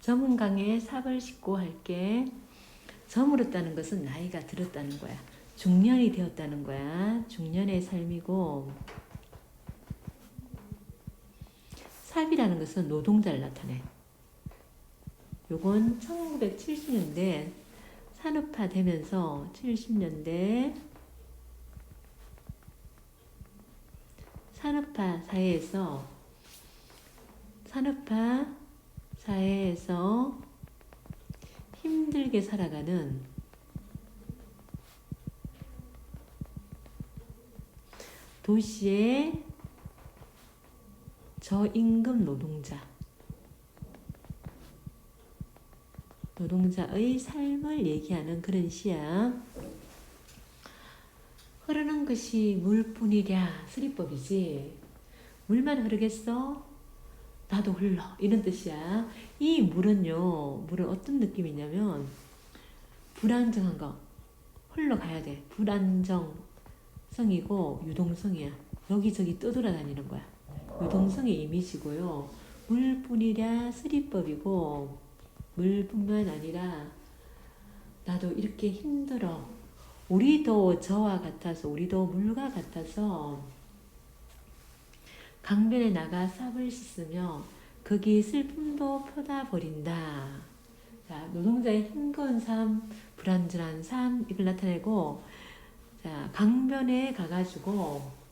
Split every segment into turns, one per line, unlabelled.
저문 강에 삽을 싣고 할게. 저물었다는 것은 나이가 들었다는 거야. 중년이 되었다는 거야. 중년의 삶이고, 삽이라는 것은 노동자를 나타내. 요건 1970년대 산업화 되면서 70년대 산업화 사회에서 힘들게 살아가는 도시의 저임금 노동자의 삶을 얘기하는 그런 시야. 흐르는 것이 물뿐이랴 쓰리법이지. 물만 흐르겠어? 나도 흘러. 이런 뜻이야. 이 물은 어떤 느낌이냐면 불안정한 거. 흘러가야 돼. 불안정성이고 유동성이야. 여기저기 떠돌아다니는 거야. 유동성의 이미지고요. 물뿐이랴 쓰리법이고, 물뿐만 아니라 나도 이렇게 힘들어. 우리도 저와 같아서, 우리도 물과 같아서 강변에 나가 삽을 씻으며 거기 슬픔도 펴다 버린다. 자, 노동자의 힘겨운 삶, 불안전한 삶, 이걸 나타내고, 자, 강변에 가가지고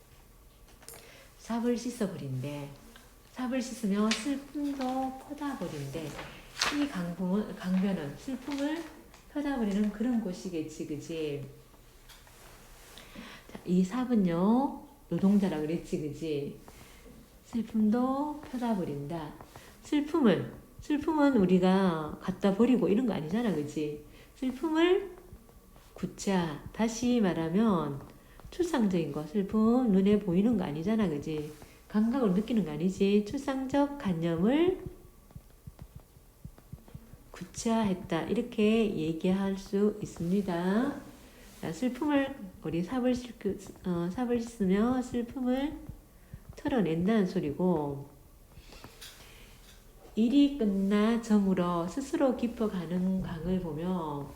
삽을 씻어버린대. 삽을 씻으며 슬픔도 퍼다 버린대. 이 강변은 슬픔을 펴다 버리는 그런 곳이겠지, 그지? 자, 이 삽은요, 노동자라 그랬지, 그지? 슬픔도 펴다 버린다. 슬픔은 우리가 갖다 버리고 이런 거 아니잖아, 그지? 슬픔을 굳자, 다시 말하면 추상적인 거, 슬픔, 눈에 보이는 거 아니잖아, 그지? 감각으로 느끼는 거 아니지? 추상적 관념을 구체화했다, 이렇게 얘기할 수 있습니다. 자, 슬픔을 우리 삽을 씻으며 슬픔을 털어낸다는 소리고, 일이 끝나 저물어 스스로 깊어가는 강을 보며,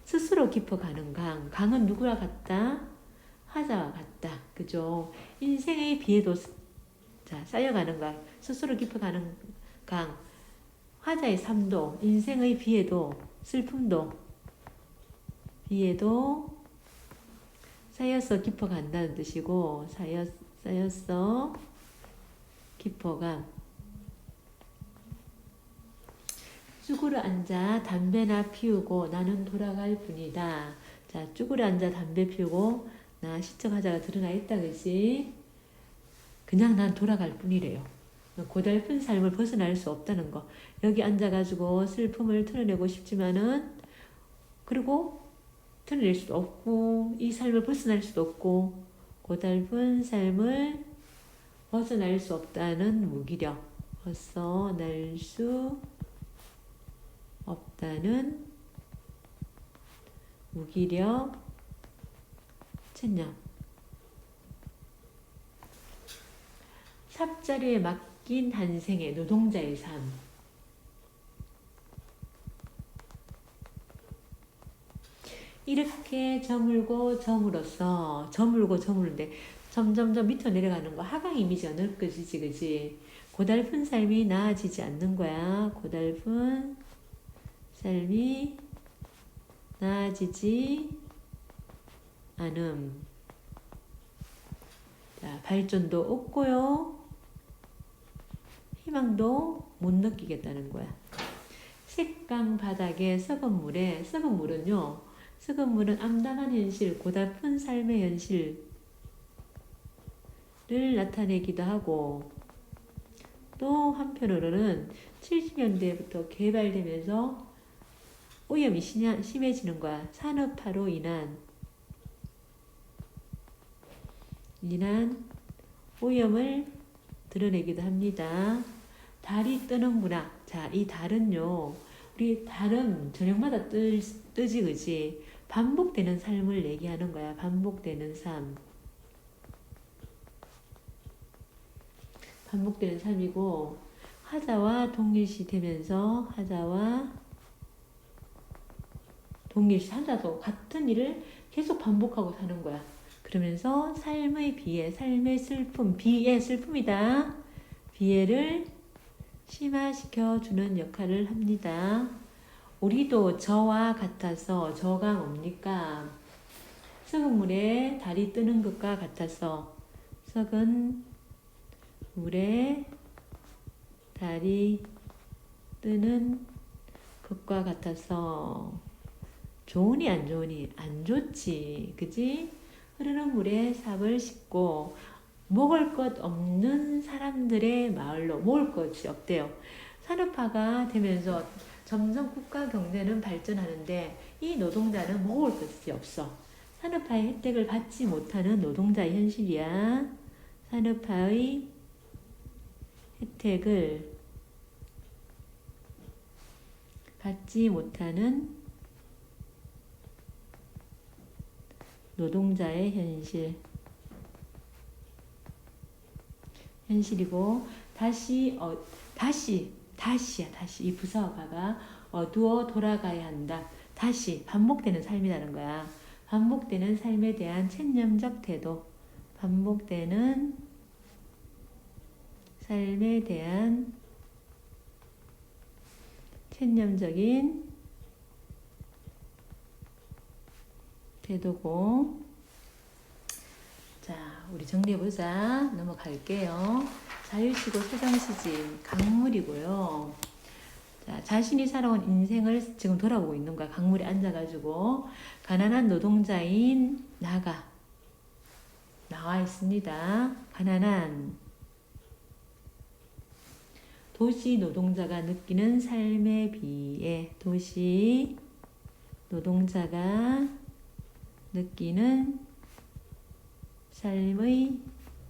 스스로 깊어가는 강은 누구와 같다? 화자와 같다. 그죠? 인생의 비에도 쌓여가는 강, 스스로 깊어가는 강, 화자의 삶도, 인생의 비에도, 슬픔도, 비에도 쌓여서 깊어간다는 뜻이고, 쌓여서 깊어감. 쭈그려 앉아 담배나 피우고 나는 돌아갈 뿐이다. 자, 쭈그려 앉아 담배 피우고 나 시청하자가 드러나 있다, 그지? 그냥 난 돌아갈 뿐이래요. 고달픈 삶을 벗어날 수 없다는 거. 여기 앉아가지고 슬픔을 털어내고 싶지만은, 그리고 털어낼 수도 없고, 이 삶을 벗어날 수도 없고, 고달픈 삶을 벗어날 수 없다는 무기력. 벗어날 수 없다는 무기력, 천념. 삽자리에 맡긴 한 생의 노동자의 삶. 이렇게 저물고 저물는데 점점점 밑으로 내려가는 거. 하강 이미지가 넓어지지, 그지? 고달픈 삶이 나아지지 않는 거야. 고달픈 삶이 나아지지 않음. 자, 발전도 없고요. 희망도 못 느끼겠다는 거야. 색강 바닥에 썩은 물은 암담한 현실, 고달픈 삶의 현실을 나타내기도 하고, 또 한편으로는 70년대부터 개발되면서 오염이 심해지는 거야. 산업화로 인한 오염을 드러내기도 합니다. 달이 뜨는구나. 자, 이 달은요, 우리 달은 저녁마다 뜨지, 그지? 반복되는 삶을 얘기하는 거야. 반복되는 삶. 반복되는 삶이고, 하자와 동일시 되면서 하자와 동일시 하자도 같은 일을 계속 반복하고 사는 거야. 그러면서 삶의 비애, 삶의 슬픔, 비애 슬픔이다. 비애를 심화시켜주는 역할을 합니다. 우리도 저와 같아서 저가 뭡니까? 썩은 물에 달이 뜨는 것과 같아서 썩은 물에 달이 뜨는 것과 같아서 좋으니 안 좋으니 안 좋지. 그지? 흐르는 물에 삽을 싣고 먹을 것 없는 사람들의 마을로 먹을 것이 없대요. 산업화가 되면서 점점 국가 경제는 발전하는데 이 노동자는 먹을 것이 없어. 산업화의 혜택을 받지 못하는 노동자의 현실이야. 산업화의 혜택을 받지 못하는 노동자의 현실이고 다시야 이 부사어 봐봐. 어두워 돌아가야 한다. 다시 반복되는 삶이라는 거야. 반복되는 삶에 대한 체념적 태도. 반복되는 삶에 대한 체념적인 태도고. 자, 우리 정리해보자. 넘어갈게요. 자유시고 세상시진 강물이고요. 자, 자신이 살아온 인생을 지금 돌아보고 있는 거야. 강물에 앉아가지고 가난한 노동자인 나와 있습니다. 가난한 도시 노동자가 느끼는 삶에 비해 도시 노동자가 느끼는 삶의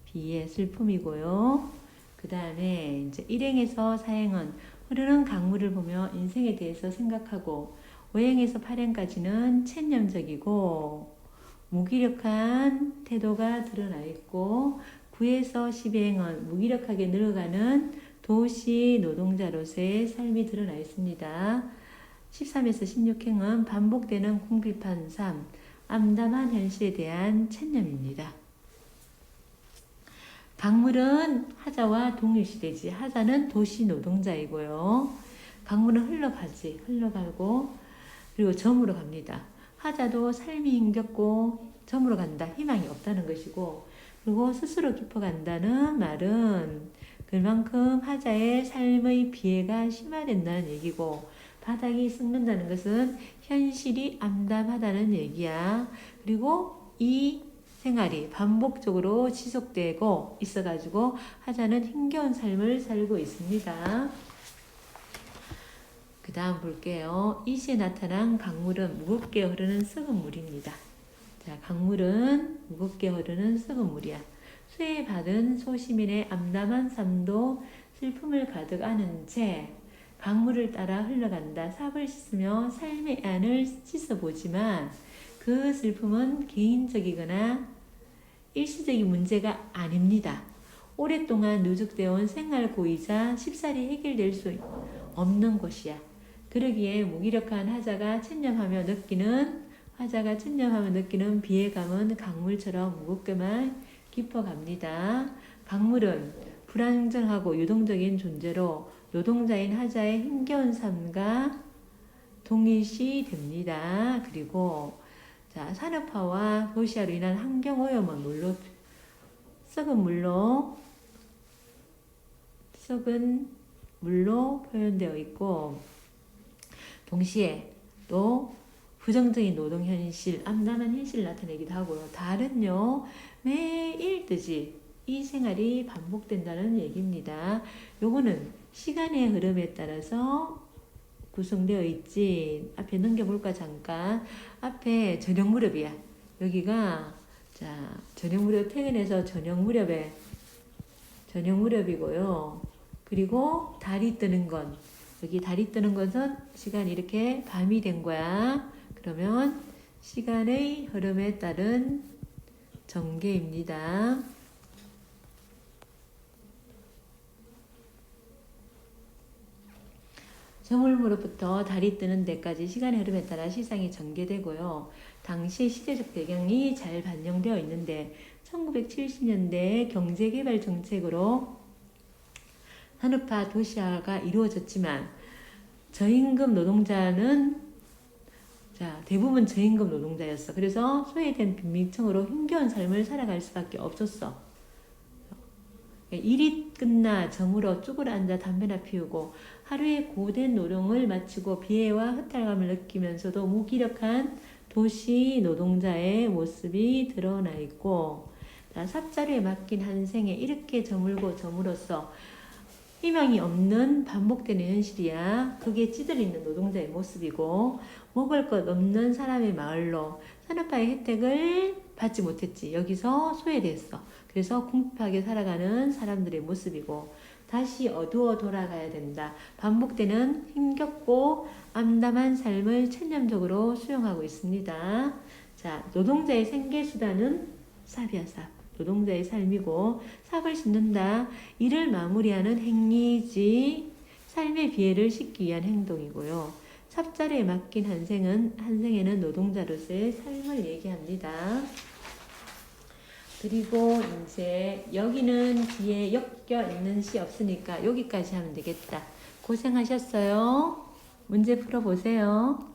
비해 슬픔이고요. 그 다음에 이제 일행에서 사행은 흐르는 강물을 보며 인생에 대해서 생각하고, 5행에서 8행까지는 체념적이고 무기력한 태도가 드러나 있고, 9에서 10행은 무기력하게 늙어가는 도시 노동자로서의 삶이 드러나 있습니다. 13에서 16행은 반복되는 궁핍한 삶, 암담한 현실에 대한 체념입니다. 강물은 하자와 동일시되지. 하자는 도시 노동자이고요. 강물은 흘러가고 그리고 점으로 갑니다. 하자도 삶이 힘겹고 점으로 간다. 희망이 없다는 것이고, 그리고 스스로 깊어간다는 말은 그만큼 하자의 삶의 비애가 심화된다는 얘기고, 바닥이 썩는다는 것은 현실이 암담하다는 얘기야. 그리고 이 생활이 반복적으로 지속되고 있어가지고 하자는 힘겨운 삶을 살고 있습니다. 그 다음 볼게요. 이 시에 나타난 강물은 무겁게 흐르는 썩은 물입니다. 자, 강물은 무겁게 흐르는 썩은 물이야. 수혜받은 소시민의 암담한 삶도 슬픔을 가득 안은 채 강물을 따라 흘러간다. 삽을 씻으며 삶의 안을 씻어보지만 그 슬픔은 개인적이거나 일시적인 문제가 아닙니다. 오랫동안 누적되어 온 생활 고이자 쉽사리 해결될 수 없는 것이야. 그러기에 무기력한 하자가 체념하며 느끼는 비애감은 강물처럼 무겁게만 깊어갑니다. 강물은 불안정하고 유동적인 존재로 노동자인 하자의 힘겨운 삶과 동일시 됩니다. 그리고 자, 산업화와 도시화로 인한 환경오염은 썩은 물로 표현되어 있고, 동시에 또 부정적인 노동 현실, 암담한 현실을 나타내기도 하고요. 달은요, 매일 뜨지. 이 생활이 반복된다는 얘기입니다. 요거는 시간의 흐름에 따라서 구성되어 있지. 앞에 넘겨볼까 잠깐. 앞에 저녁 무렵이야. 여기가 자 저녁 무렵 퇴근해서 저녁 무렵이고요. 그리고 달이 뜨는 건, 여기 달이 뜨는 것은 시간이 이렇게 밤이 된 거야. 그러면 시간의 흐름에 따른 전개입니다. 저물무로부터 달이 뜨는 데까지 시간의 흐름에 따라 시상이 전개되고요. 당시 시대적 배경이 잘 반영되어 있는데 1970년대 경제개발 정책으로 산업화 도시화가 이루어졌지만 저임금 노동자는 대부분 저임금 노동자였어. 그래서 소외된 빈민층으로 힘겨운 삶을 살아갈 수밖에 없었어. 일이 끝나 저물어 쭈그려 앉아 담배나 피우고 하루의 고된 노동을 마치고 비애와 허탈감을 느끼면서도 무기력한 도시 노동자의 모습이 드러나 있고, 삽자루에 맡긴 한 생에 이렇게 저물고 저물어서 희망이 없는 반복되는 현실이야. 그게 찌들리는 노동자의 모습이고, 먹을 것 없는 사람의 마을로 산업화의 혜택을 받지 못했지. 여기서 소외됐어. 그래서 궁핍하게 살아가는 사람들의 모습이고, 다시 어두워 돌아가야 된다. 반복되는 힘겹고 암담한 삶을 체념적으로 수용하고 있습니다. 자, 노동자의 생계수단은 삽이야, 삽. 노동자의 삶이고, 삽을 싣는다. 일을 마무리하는 행위지 삶의 비애를 싣기 위한 행동이고요. 삽자리에 맡긴 한 생에는 노동자로서의 삶을 얘기합니다. 그리고 이제 여기는 뒤에 엮여 있는 시 없으니까 여기까지 하면 되겠다. 고생하셨어요. 문제 풀어보세요.